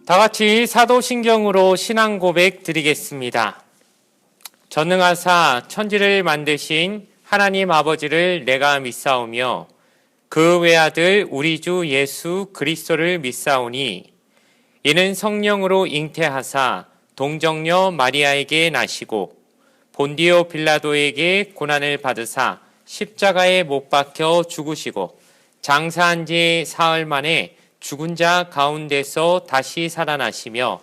다 같이 사도신경으로 신앙 고백 드리겠습니다. 전능하사 천지를 만드신 하나님 아버지를 내가 믿사오며 그 외아들 우리 주 예수 그리스도를 믿사오니 이는 성령으로 잉태하사 동정녀 마리아에게 나시고 본디오 빌라도에게 고난을 받으사 십자가에 못 박혀 죽으시고 장사한 지 사흘 만에 죽은 자 가운데서 다시 살아나시며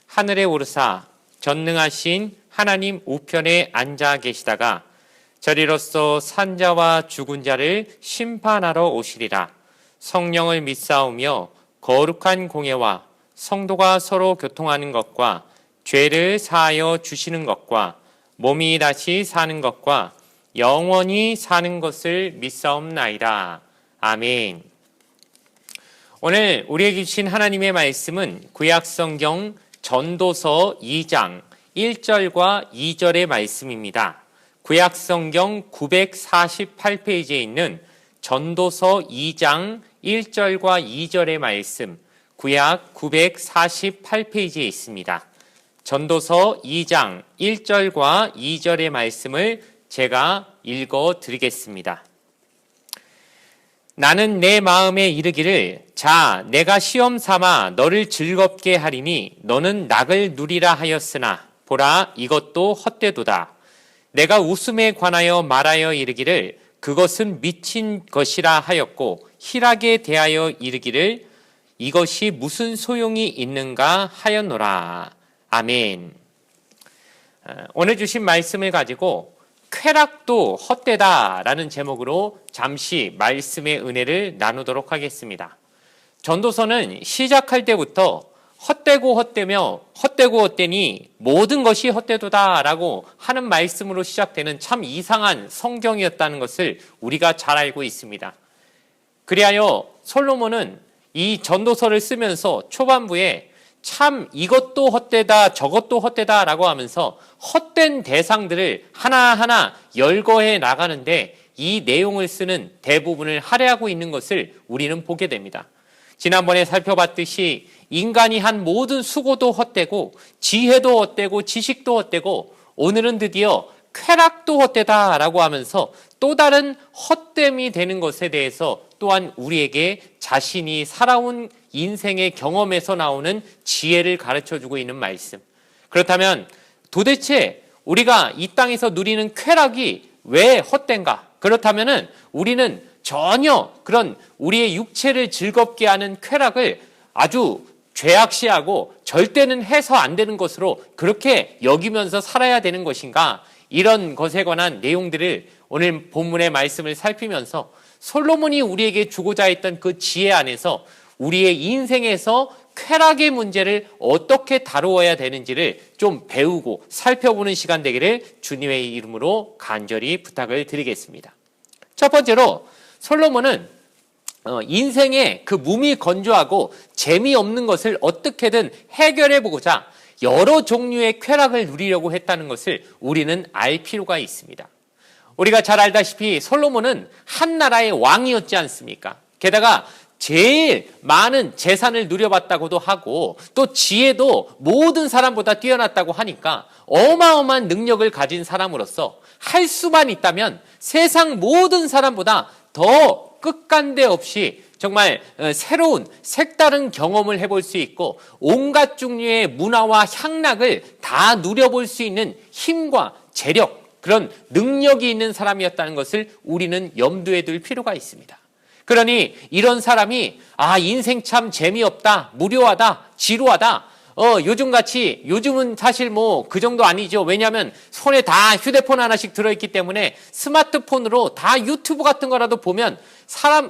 하늘에 오르사 전능하신 하나님 우편에 앉아 계시다가 저리로서 산자와 죽은 자를 심판하러 오시리라. 성령을 믿사오며 거룩한 공예와 성도가 서로 교통하는 것과 죄를 사하여 주시는 것과 몸이 다시 사는 것과 영원히 사는 것을 믿사옵나이다. 아멘. 오늘 우리에게 주신 하나님의 말씀은 구약성경 전도서 2장 1절과 2절의 말씀입니다. 구약성경 948페이지에 있는 전도서 2장 1절과 2절의 말씀, 구약 948페이지에 있습니다. 전도서 2장 1절과 2절의 말씀을 제가 읽어 드리겠습니다. 나는 내 마음에 이르기를 자 내가 시험 삼아 너를 즐겁게 하리니 너는 낙을 누리라 하였으나 보라 이것도 헛되도다. 내가 웃음에 관하여 말하여 이르기를 그것은 미친 것이라 하였고 희락에 대하여 이르기를 이것이 무슨 소용이 있는가 하였노라. 아멘. 오늘 주신 말씀을 가지고 쾌락도 헛되다라는 제목으로 잠시 말씀의 은혜를 나누도록 하겠습니다. 전도서는 시작할 때부터 헛되고 헛되며 헛되고 헛되니 모든 것이 헛되도다라고 하는 말씀으로 시작되는 참 이상한 성경이었다는 것을 우리가 잘 알고 있습니다. 그리하여 솔로몬은 이 전도서를 쓰면서 초반부에 참 이것도 헛되다 저것도 헛되다라고 하면서 헛된 대상들을 하나하나 열거해 나가는데 이 내용을 쓰는 대부분을 할애하고 있는 것을 우리는 보게 됩니다. 지난번에 살펴봤듯이 인간이 한 모든 수고도 헛되고 지혜도 헛되고 지식도 헛되고 오늘은 드디어 쾌락도 헛되다라고 하면서 또 다른 헛됨이 되는 것에 대해서 또한 우리에게 자신이 살아온 인생의 경험에서 나오는 지혜를 가르쳐주고 있는 말씀. 그렇다면 도대체 우리가 이 땅에서 누리는 쾌락이 왜 헛된가? 그렇다면 우리는 전혀 그런 우리의 육체를 즐겁게 하는 쾌락을 아주 죄악시하고 절대는 해서 안 되는 것으로 그렇게 여기면서 살아야 되는 것인가? 이런 것에 관한 내용들을 오늘 본문의 말씀을 살피면서 솔로몬이 우리에게 주고자 했던 그 지혜 안에서 우리의 인생에서 쾌락의 문제를 어떻게 다루어야 되는지를 좀 배우고 살펴보는 시간 되기를 주님의 이름으로 간절히 부탁을 드리겠습니다. 첫 번째로 솔로몬은 인생의 그 몸이 건조하고 재미없는 것을 어떻게든 해결해 보고자 여러 종류의 쾌락을 누리려고 했다는 것을 우리는 알 필요가 있습니다. 우리가 잘 알다시피 솔로몬은 한 나라의 왕이었지 않습니까? 게다가 제일 많은 재산을 누려봤다고도 하고 또 지혜도 모든 사람보다 뛰어났다고 하니까 어마어마한 능력을 가진 사람으로서 할 수만 있다면 세상 모든 사람보다 더 끝간데 없이 정말 새로운 색다른 경험을 해볼 수 있고 온갖 종류의 문화와 향락을 다 누려볼 수 있는 힘과 재력, 그런 능력이 있는 사람이었다는 것을 우리는 염두에 둘 필요가 있습니다. 그러니 이런 사람이 인생 참 재미없다, 무료하다, 지루하다. 요즘은 사실 뭐 그 정도 아니죠. 왜냐하면 손에 다 휴대폰 하나씩 들어있기 때문에 스마트폰으로 다 유튜브 같은 거라도 보면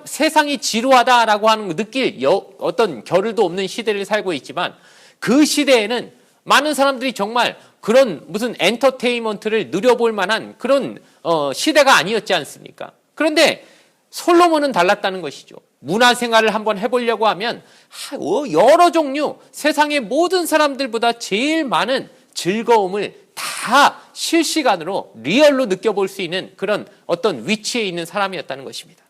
세상이 지루하다라고 하는 거 느낄 어떤 겨를도 없는 시대를 살고 있지만 그 시대에는 많은 사람들이 정말 그런 무슨 엔터테인먼트를 누려볼 만한 그런 시대가 아니었지 않습니까? 그런데 솔로몬은 달랐다는 것이죠. 문화생활을 한번 해보려고 하면 여러 종류 세상의 모든 사람들보다 제일 많은 즐거움을 다 실시간으로 리얼로 느껴볼 수 있는 그런 어떤 위치에 있는 사람이었다는 것입니다.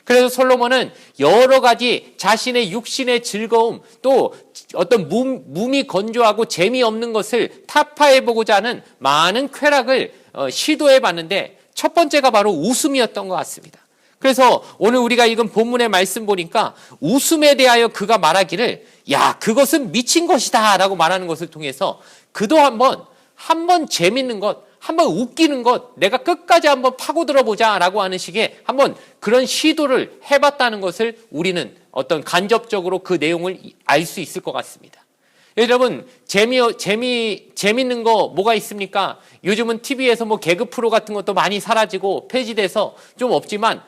그래서 솔로몬은 여러 가지 자신의 육신의 즐거움, 또 어떤 몸이 건조하고 재미없는 것을 타파해보고자 하는 많은 쾌락을 시도해봤는데 첫 번째가 바로 웃음이었던 것 같습니다. 그래서 오늘 우리가 읽은 본문의 말씀 보니까 웃음에 대하여 그가 말하기를 야, 그것은 미친 것이다 라고 말하는 것을 통해서 그도 한번 재밌는 것, 한번 웃기는 것, 내가 끝까지 한번 파고들어보자 라고 하는 식의 한번 그런 시도를 해봤다는 것을 우리는 어떤 간접적으로 그 내용을 알 수 있을 것 같습니다. 여러분, 재밌는 거 뭐가 있습니까? 요즘은 TV에서 뭐 개그 프로 같은 것도 많이 사라지고 폐지돼서 좀 없지만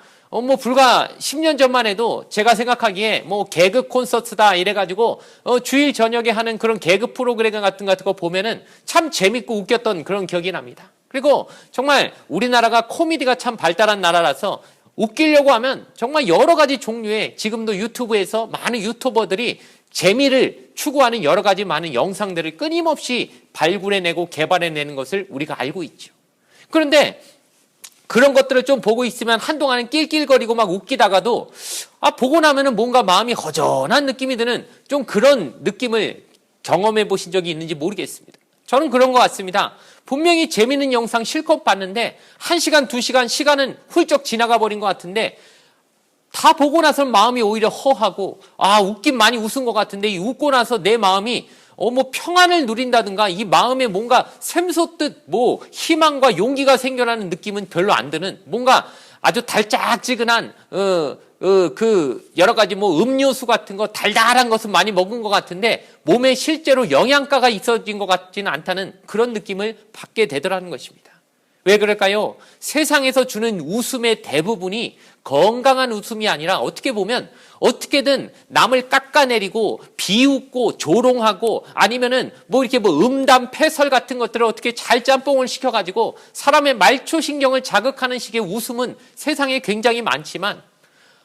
불과 10년 전만 해도 제가 생각하기에 개그 콘서트다 이래가지고 주일 저녁에 하는 그런 개그 프로그램 같은 거 보면은 참 재밌고 웃겼던 그런 기억이 납니다. 그리고 정말 우리나라가 코미디가 참 발달한 나라라서 웃기려고 하면 정말 여러 가지 종류의 지금도 유튜브에서 많은 유튜버들이 재미를 추구하는 여러 가지 많은 영상들을 끊임없이 발굴해내고 개발해내는 것을 우리가 알고 있죠. 그런데 그런 것들을 좀 보고 있으면 한동안은 낄낄거리고 막 웃기다가도 보고 나면은 뭔가 마음이 허전한 느낌이 드는 좀 그런 느낌을 경험해 보신 적이 있는지 모르겠습니다. 저는 그런 것 같습니다. 분명히 재밌는 영상 실컷 봤는데 1시간, 2시간 시간은 훌쩍 지나가 버린 것 같은데 다 보고 나서는 마음이 오히려 허하고 웃긴 많이 웃은 것 같은데 이 웃고 나서 내 마음이 평안을 누린다든가 이 마음에 뭔가 샘솟듯 희망과 용기가 생겨나는 느낌은 별로 안 드는 뭔가 아주 달짝지근한 여러 가지 음료수 같은 거 달달한 것은 많이 먹은 것 같은데 몸에 실제로 영양가가 있어진 것 같지는 않다는 그런 느낌을 받게 되더라는 것입니다. 왜 그럴까요? 세상에서 주는 웃음의 대부분이 건강한 웃음이 아니라 어떻게 보면 어떻게든 남을 깎아내리고 비웃고 조롱하고 아니면은 이렇게 음담 패설 같은 것들을 어떻게 잘 짬뽕을 시켜가지고 사람의 말초신경을 자극하는 식의 웃음은 세상에 굉장히 많지만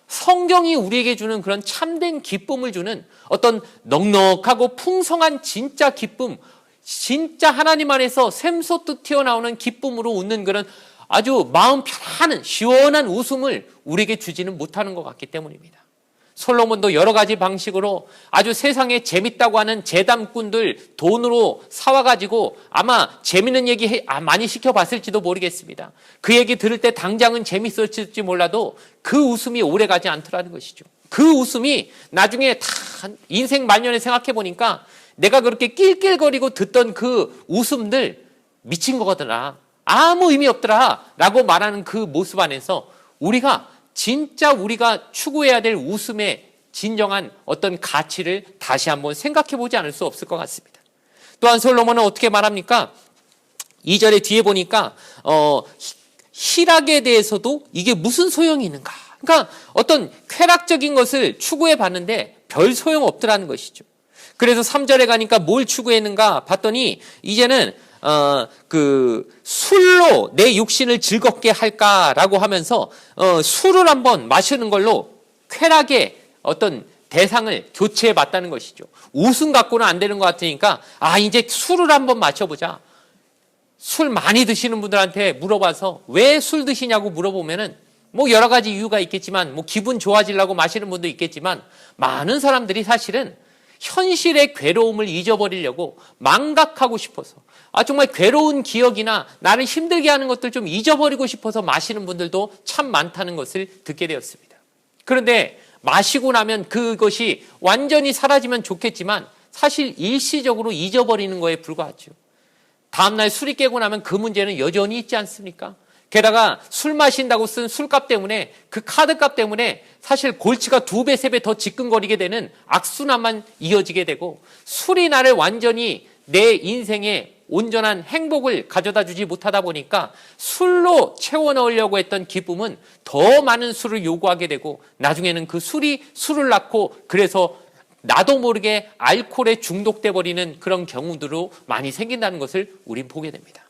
성경이 우리에게 주는 그런 참된 기쁨을 주는 어떤 넉넉하고 풍성한 진짜 기쁨, 진짜 하나님 안에서 샘솟듯 튀어나오는 기쁨으로 웃는 그런 아주 마음 편안한 시원한 웃음을 우리에게 주지는 못하는 것 같기 때문입니다. 솔로몬도 여러 가지 방식으로 아주 세상에 재밌다고 하는 재담꾼들 돈으로 사와가지고 아마 재밌는 얘기 많이 시켜봤을지도 모르겠습니다. 그 얘기 들을 때 당장은 재밌었을지 몰라도 그 웃음이 오래가지 않더라는 것이죠. 그 웃음이 나중에 다 인생 말년에 생각해보니까 내가 그렇게 낄낄거리고 듣던 그 웃음들 미친 거더라. 아무 의미 없더라. 라고 말하는 그 모습 안에서 우리가 추구해야 될 웃음의 진정한 어떤 가치를 다시 한번 생각해 보지 않을 수 없을 것 같습니다. 또한 솔로몬은 어떻게 말합니까? 2절에 뒤에 보니까 희락에 대해서도 이게 무슨 소용이 있는가? 그러니까 어떤 쾌락적인 것을 추구해 봤는데 별 소용 없더라는 것이죠. 그래서 3절에 가니까 뭘 추구했는가 봤더니 이제는 술로 내 육신을 즐겁게 할까라고 하면서 술을 한번 마시는 걸로 쾌락의 어떤 대상을 교체해 봤다는 것이죠. 웃음 갖고는 안 되는 것 같으니까 이제 술을 한번 마셔보자. 술 많이 드시는 분들한테 물어봐서 왜 술 드시냐고 물어보면은 여러 가지 이유가 있겠지만 기분 좋아지려고 마시는 분도 있겠지만 많은 사람들이 사실은 현실의 괴로움을 잊어버리려고 망각하고 싶어서 정말 괴로운 기억이나 나를 힘들게 하는 것들 좀 잊어버리고 싶어서 마시는 분들도 참 많다는 것을 듣게 되었습니다. 그런데 마시고 나면 그것이 완전히 사라지면 좋겠지만 사실 일시적으로 잊어버리는 거에 불과하죠. 다음날 술이 깨고 나면 그 문제는 여전히 있지 않습니까? 게다가 술 마신다고 쓴 술값 때문에 그 카드값 때문에 사실 골치가 2배, 3배 더 지끈거리게 되는 악순환만 이어지게 되고 술이 나를 완전히 내 인생에 온전한 행복을 가져다 주지 못하다 보니까 술로 채워 넣으려고 했던 기쁨은 더 많은 술을 요구하게 되고 나중에는 그 술이 술을 낳고 그래서 나도 모르게 알코올에 중독돼 버리는 그런 경우들로 많이 생긴다는 것을 우린 보게 됩니다.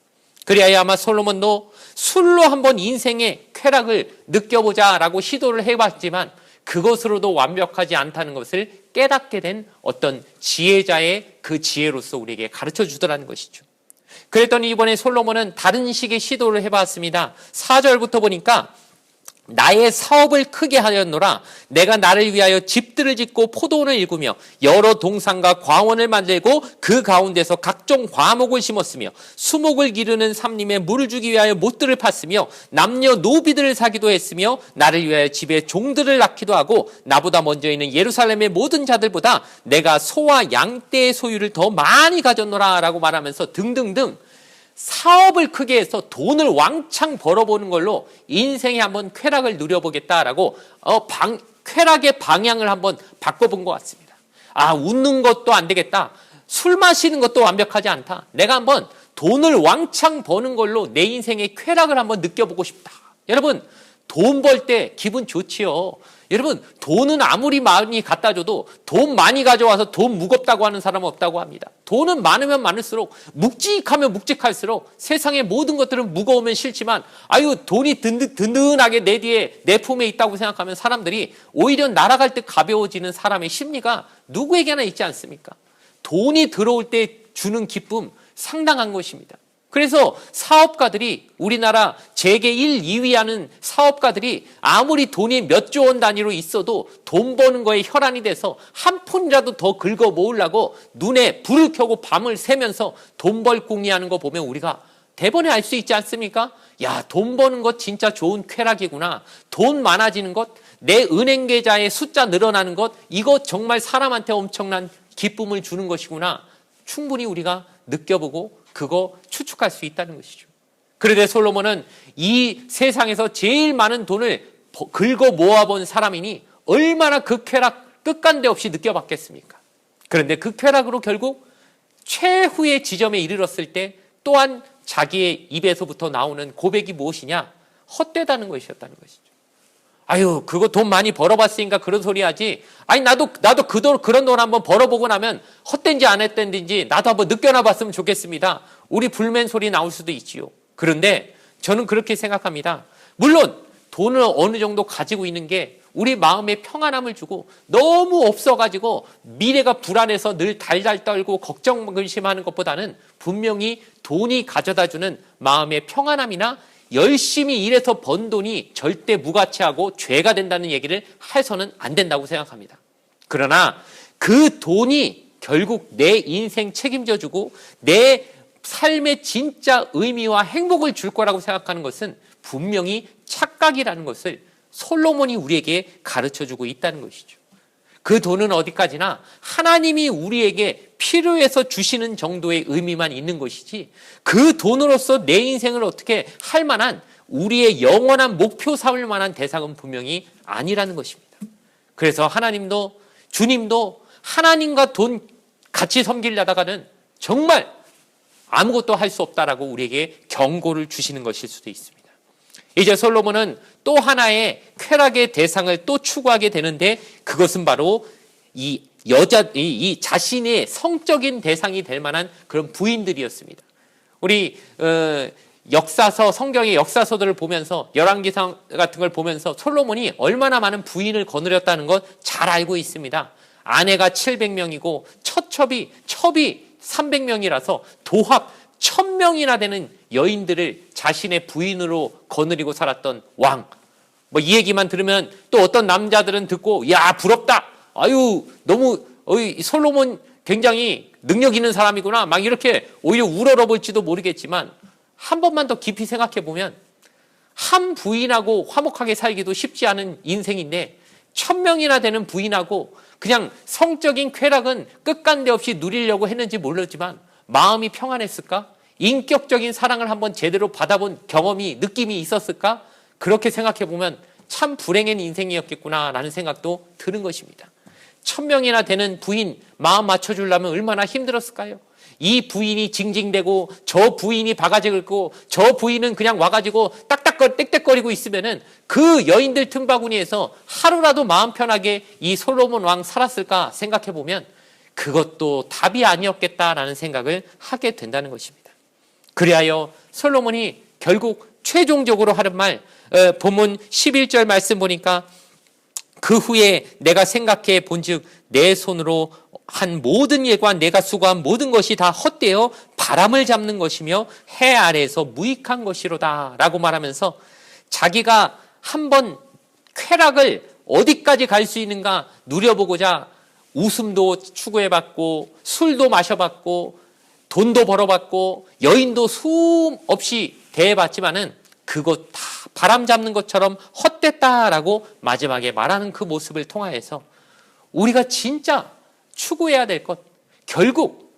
그래야 아마 솔로몬도 술로 한번 인생의 쾌락을 느껴보자라고 시도를 해봤지만 그것으로도 완벽하지 않다는 것을 깨닫게 된 어떤 지혜자의 그 지혜로서 우리에게 가르쳐 주더라는 것이죠. 그랬더니 이번에 솔로몬은 다른 식의 시도를 해봤습니다. 4절부터 보니까 나의 사업을 크게 하였노라. 내가 나를 위하여 집들을 짓고 포도원을 일구며 여러 동산과 과원을 만들고 그 가운데서 각종 과목을 심었으며 수목을 기르는 삼림에 물을 주기 위하여 못들을 팠으며 남녀 노비들을 사기도 했으며 나를 위하여 집에 종들을 낳기도 하고 나보다 먼저 있는 예루살렘의 모든 자들보다 내가 소와 양떼의 소유를 더 많이 가졌노라 라고 말하면서 등등등 사업을 크게 해서 돈을 왕창 벌어보는 걸로 인생에 한번 쾌락을 누려보겠다라고 쾌락의 방향을 한번 바꿔본 것 같습니다. 웃는 것도 안 되겠다. 술 마시는 것도 완벽하지 않다. 내가 한번 돈을 왕창 버는 걸로 내 인생의 쾌락을 한번 느껴보고 싶다. 여러분, 돈 벌 때 기분 좋지요. 여러분, 돈은 아무리 많이 갖다 줘도 돈 많이 가져와서 돈 무겁다고 하는 사람은 없다고 합니다. 돈은 많으면 많을수록, 묵직하면 묵직할수록 세상의 모든 것들은 무거우면 싫지만 돈이 든든하게 내 뒤에 내 품에 있다고 생각하면 사람들이 오히려 날아갈 때 가벼워지는 사람의 심리가 누구에게나 있지 않습니까? 돈이 들어올 때 주는 기쁨 상당한 것입니다. 그래서 사업가들이 우리나라 재계 1, 2위 하는 사업가들이 아무리 돈이 몇 조 원 단위로 있어도 돈 버는 거에 혈안이 돼서 한 푼이라도 더 긁어 모으려고 눈에 불을 켜고 밤을 새면서 돈 벌 궁리하는 거 보면 우리가 대번에 알 수 있지 않습니까? 야, 돈 버는 것 진짜 좋은 쾌락이구나. 돈 많아지는 것, 내 은행 계좌의 숫자 늘어나는 것, 이거 정말 사람한테 엄청난 기쁨을 주는 것이구나. 충분히 우리가 느껴보고 그거 추측할 수 있다는 것이죠. 그런데 솔로몬은 이 세상에서 제일 많은 돈을 긁어 모아본 사람이니 얼마나 그 쾌락 끝간데 없이 느껴봤겠습니까? 그런데 그 쾌락으로 결국 최후의 지점에 이르렀을 때 또한 자기의 입에서부터 나오는 고백이 무엇이냐? 헛되다는 것이었다는 것이죠. 그거 돈 많이 벌어봤으니까 그런 소리 하지. 나도 그런 돈 한번 벌어보고 나면 헛된지 안 헛된지 나도 한번 느껴나 봤으면 좋겠습니다. 우리 불맨 소리 나올 수도 있지요. 그런데 저는 그렇게 생각합니다. 물론 돈을 어느 정도 가지고 있는 게 우리 마음에 평안함을 주고 너무 없어가지고 미래가 불안해서 늘 달달 떨고 걱정 근심하는 것보다는 분명히 돈이 가져다주는 마음의 평안함이나 열심히 일해서 번 돈이 절대 무가치하고 죄가 된다는 얘기를 해서는 안 된다고 생각합니다. 그러나 그 돈이 결국 내 인생 책임져주고 내 삶의 진짜 의미와 행복을 줄 거라고 생각하는 것은 분명히 착각이라는 것을 솔로몬이 우리에게 가르쳐주고 있다는 것이죠. 그 돈은 어디까지나 하나님이 우리에게 필요해서 주시는 정도의 의미만 있는 것이지 그 돈으로서 내 인생을 어떻게 할 만한 우리의 영원한 목표 삼을 만한 대상은 분명히 아니라는 것입니다. 그래서 하나님도 주님도 하나님과 돈 같이 섬기려다가는 정말 아무것도 할 수 없다라고 우리에게 경고를 주시는 것일 수도 있습니다. 이제 솔로몬은 또 하나의 쾌락의 대상을 또 추구하게 되는데 그것은 바로 이 자신의 성적인 대상이 될 만한 그런 부인들이었습니다. 우리 역사서, 성경의 역사서들을 보면서 열왕기상 같은 걸 보면서 솔로몬이 얼마나 많은 부인을 거느렸다는 것 잘 알고 있습니다. 아내가 700명이고 첩이 300명이라서 도합 1000명이나 되는 여인들을 자신의 부인으로 거느리고 살았던 왕. 이 얘기만 들으면 또 어떤 남자들은 듣고 야 부럽다. 너무 솔로몬 굉장히 능력 있는 사람이구나. 막 이렇게 오히려 우러러볼지도 모르겠지만 한 번만 더 깊이 생각해 보면 한 부인하고 화목하게 살기도 쉽지 않은 인생인데 1000명이나 되는 부인하고 그냥 성적인 쾌락은 끝간데 없이 누리려고 했는지 모르지만 마음이 평안했을까? 인격적인 사랑을 한번 제대로 받아본 느낌이 있었을까? 그렇게 생각해 보면 참 불행한 인생이었겠구나라는 생각도 드는 것입니다. 1000명이나 되는 부인 마음 맞춰주려면 얼마나 힘들었을까요? 이 부인이 징징대고 저 부인이 바가지 긁고 저 부인은 그냥 와가지고 땡땡거리고 있으면은 그 여인들 틈바구니에서 하루라도 마음 편하게 이 솔로몬 왕 살았을까 생각해 보면 그것도 답이 아니었겠다라는 생각을 하게 된다는 것입니다. 그리하여 솔로몬이 결국 최종적으로 하는 말 본문 11절 말씀 보니까 그 후에 내가 생각해 본즉 내 손으로 한 모든 일과 내가 수고한 모든 것이 다 헛되어 바람을 잡는 것이며 해 아래에서 무익한 것이로다 라고 말하면서 자기가 한번 쾌락을 어디까지 갈 수 있는가 누려보고자 웃음도 추구해봤고 술도 마셔봤고 돈도 벌어봤고 여인도 숨 없이 대해봤지만은 그것 다 바람 잡는 것처럼 헛됐다라고 마지막에 말하는 그 모습을 통하여서 우리가 진짜 추구해야 될 것, 결국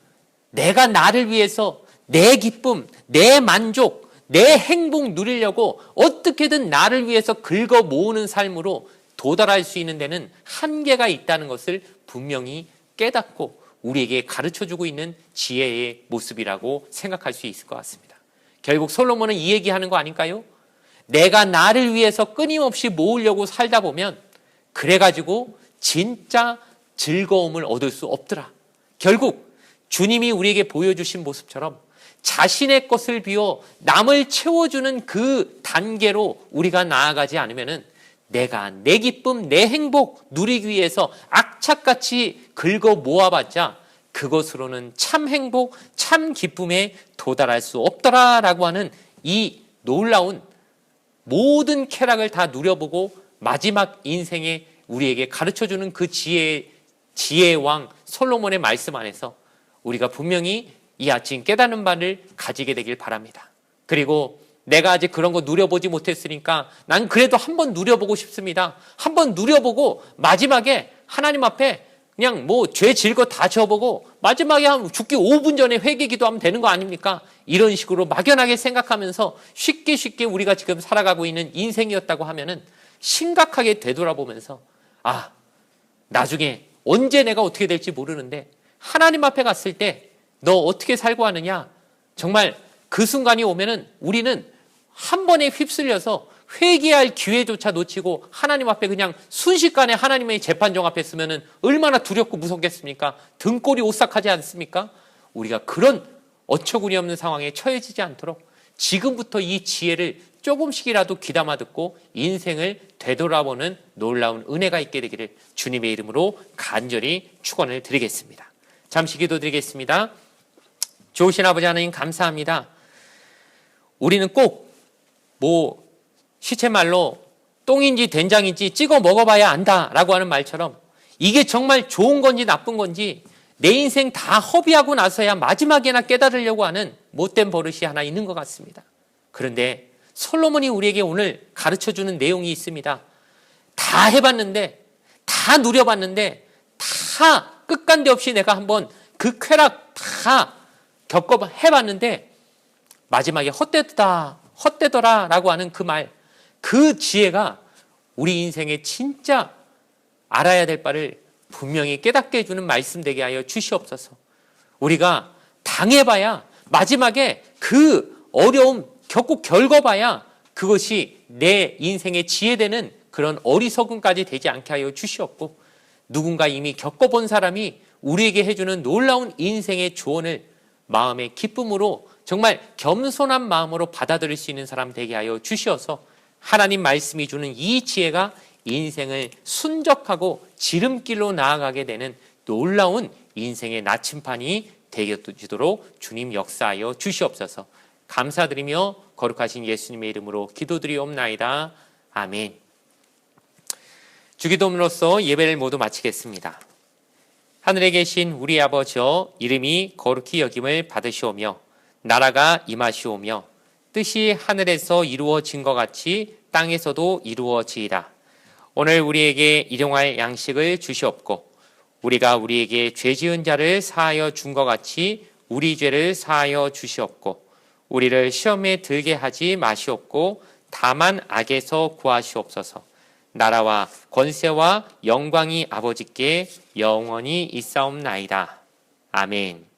내가 나를 위해서 내 기쁨, 내 만족, 내 행복 누리려고 어떻게든 나를 위해서 긁어 모으는 삶으로 도달할 수 있는 데는 한계가 있다는 것을 분명히 깨닫고 우리에게 가르쳐주고 있는 지혜의 모습이라고 생각할 수 있을 것 같습니다. 결국 솔로몬은 이 얘기하는 거 아닐까요? 내가 나를 위해서 끊임없이 모으려고 살다 보면 그래가지고 진짜 즐거움을 얻을 수 없더라. 결국 주님이 우리에게 보여주신 모습처럼 자신의 것을 비워 남을 채워주는 그 단계로 우리가 나아가지 않으면은 내가 내 기쁨, 내 행복 누리기 위해서 악착같이 긁어 모아봤자 그것으로는 참 행복, 참 기쁨에 도달할 수 없더라라고 하는 이 놀라운 모든 쾌락을 다 누려보고 마지막 인생에 우리에게 가르쳐주는 그 지혜의 왕 솔로몬의 말씀 안에서 우리가 분명히 이 아침 깨닫는 바를 가지게 되길 바랍니다. 그리고 내가 아직 그런 거 누려보지 못했으니까 난 그래도 한번 누려보고 싶습니다. 한번 누려보고 마지막에 하나님 앞에 그냥 뭐 죄 질 거 다 져보고 마지막에 한 죽기 5분 전에 회개 기도하면 되는 거 아닙니까? 이런 식으로 막연하게 생각하면서 쉽게 우리가 지금 살아가고 있는 인생이었다고 하면은 심각하게 되돌아보면서 아, 나중에 언제 내가 어떻게 될지 모르는데 하나님 앞에 갔을 때 너 어떻게 살고 하느냐? 정말 그 순간이 오면은 우리는 한 번에 휩쓸려서 회개할 기회조차 놓치고 하나님 앞에 그냥 순식간에 하나님의 재판정 앞에 서면은 얼마나 두렵고 무섭겠습니까? 등골이 오싹하지 않습니까? 우리가 그런 어처구니 없는 상황에 처해지지 않도록 지금부터 이 지혜를 조금씩이라도 귀담아 듣고 인생을 되돌아보는 놀라운 은혜가 있게 되기를 주님의 이름으로 간절히 축원을 드리겠습니다. 잠시 기도드리겠습니다. 좋으신 아버지 하나님 감사합니다. 우리는 꼭 시체말로 똥인지 된장인지 찍어 먹어봐야 안다라고 하는 말처럼 이게 정말 좋은 건지 나쁜 건지 내 인생 다 허비하고 나서야 마지막에나 깨달으려고 하는 못된 버릇이 하나 있는 것 같습니다. 그런데 솔로몬이 우리에게 오늘 가르쳐주는 내용이 있습니다. 다 해봤는데, 다 누려봤는데, 다 끝간데 없이 내가 한번 그 쾌락 다 해봤는데 마지막에 헛되더라 라고 하는 그 말, 그 지혜가 우리 인생에 진짜 알아야 될 바를 분명히 깨닫게 해주는 말씀 되게 하여 주시옵소서. 우리가 당해봐야 마지막에 그 어려움 겪고 겪어봐야 그것이 내 인생의 지혜되는 그런 어리석음까지 되지 않게 하여 주시옵고 누군가 이미 겪어본 사람이 우리에게 해주는 놀라운 인생의 조언을 마음의 기쁨으로 정말 겸손한 마음으로 받아들일 수 있는 사람 되게 하여 주시어서 하나님 말씀이 주는 이 지혜가 인생을 순적하고 지름길로 나아가게 되는 놀라운 인생의 나침판이 되어지도록 주님 역사하여 주시옵소서. 감사드리며 거룩하신 예수님의 이름으로 기도드리옵나이다. 아멘. 주기도문으로서 예배를 모두 마치겠습니다. 하늘에 계신 우리 아버지여, 이름이 거룩히 여김을 받으시오며 나라가 임하시오며 뜻이 하늘에서 이루어진 것 같이 땅에서도 이루어지이다. 오늘 우리에게 일용할 양식을 주시옵고 우리가 우리에게 죄 지은 자를 사하여 준 것 같이 우리 죄를 사하여 주시옵고 우리를 시험에 들게 하지 마시옵고 다만 악에서 구하시옵소서. 나라와 권세와 영광이 아버지께 영원히 있사옵나이다. 아멘.